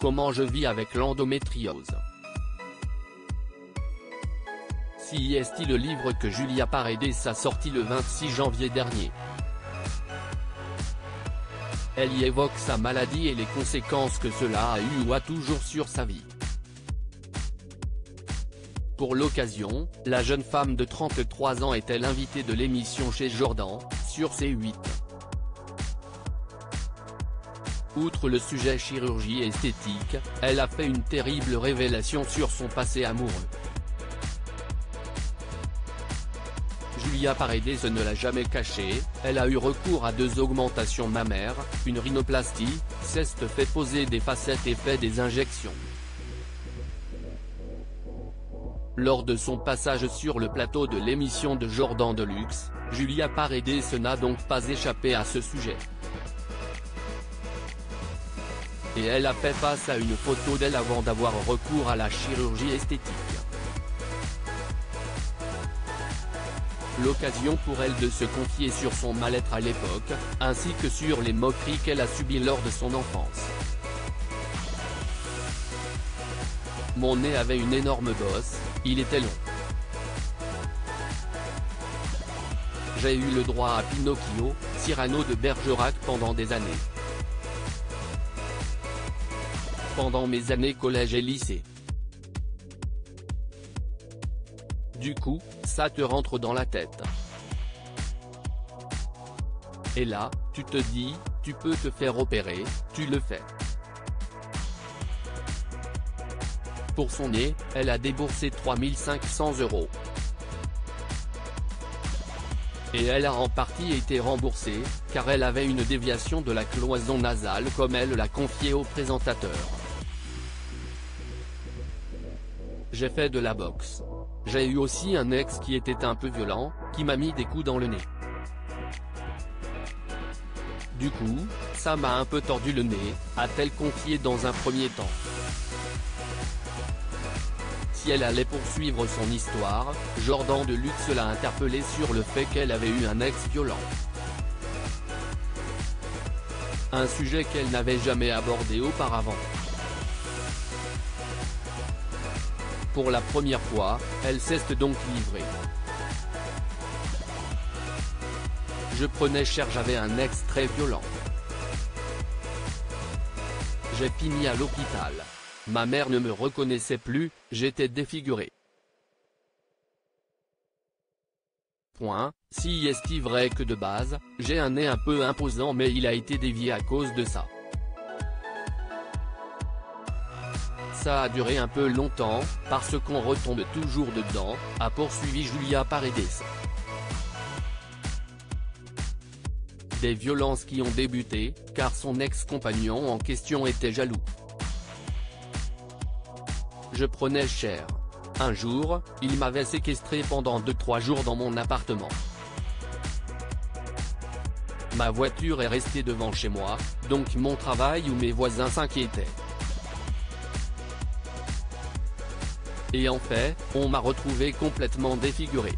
comment je vis avec l'endométriose. CIST, le livre que Julia Paredes a sorti le 26 janvier dernier. Elle y évoque sa maladie et les conséquences que cela a eu ou a toujours sur sa vie. Pour l'occasion, la jeune femme de 33 ans était l'invitée de l'émission chez Jordan, sur C8. Outre le sujet chirurgie esthétique, elle a fait une terrible révélation sur son passé amoureux. Julia Paredes ne l'a jamais caché, elle a eu recours à 2 augmentations mammaires, une rhinoplastie, s'est fait poser des facettes et fait des injections. Lors de son passage sur le plateau de l'émission de Jordan Deluxe, Julia Paredes n'a donc pas échappé à ce sujet. Et elle a fait face à une photo d'elle avant d'avoir recours à la chirurgie esthétique. L'occasion pour elle de se confier sur son mal-être à l'époque, ainsi que sur les moqueries qu'elle a subies lors de son enfance. Mon nez avait une énorme bosse, il était long. J'ai eu le droit à Pinocchio, Cyrano de Bergerac pendant des années. Pendant mes années collège et lycée. Du coup, ça te rentre dans la tête. Et là, tu te dis, tu peux te faire opérer, tu le fais. Pour son nez, elle a déboursé 3 500 €. Et elle a en partie été remboursée, car elle avait une déviation de la cloison nasale comme elle l'a confié au présentateur. J'ai fait de la boxe. J'ai eu aussi un ex qui était un peu violent, qui m'a mis des coups dans le nez. Du coup, ça m'a un peu tordu le nez, a-t-elle confié dans un premier temps. Si elle allait poursuivre son histoire, Jordan Deluxe l'a interpellée sur le fait qu'elle avait eu un ex violent. Un sujet qu'elle n'avait jamais abordé auparavant. Pour la première fois, elle s'est donc livrée. Je prenais cher, j'avais un ex très violent. J'ai fini à l'hôpital. Ma mère ne me reconnaissait plus, j'étais défiguré. Si est-il vrai que de base, j'ai un nez un peu imposant mais il a été dévié à cause de ça. Ça a duré un peu longtemps, parce qu'on retombe toujours dedans, a poursuivi Julia Paredes. Des violences qui ont débuté, car son ex-compagnon en question était jaloux. Je prenais cher. Un jour, il m'avait séquestré pendant 2-3 jours dans mon appartement. Ma voiture est restée devant chez moi, donc mon travail ou mes voisins s'inquiétaient. Et en fait, on m'a retrouvé complètement défiguré.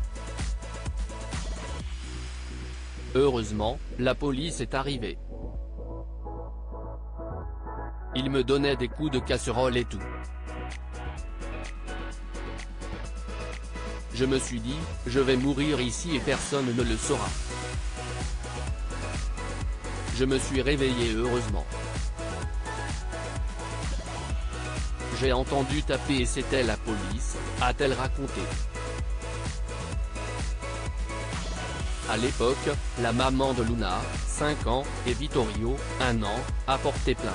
Heureusement, la police est arrivée. Ils me donnaient des coups de casserole et tout. Je me suis dit, je vais mourir ici et personne ne le saura. Je me suis réveillé heureusement. J'ai entendu taper et c'était la police, a-t-elle raconté. À l'époque, la maman de Luna, 5 ans, et Vittorio, 1 an, a porté plainte.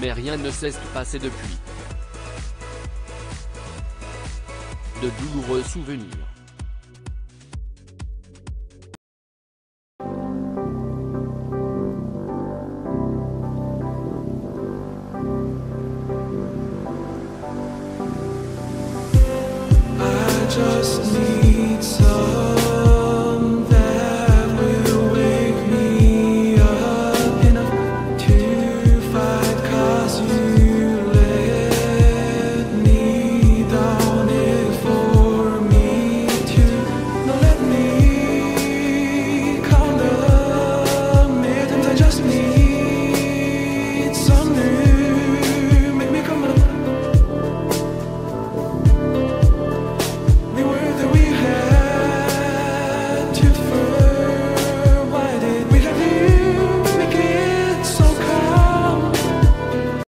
Mais rien ne s'est passé depuis. De douloureux souvenirs.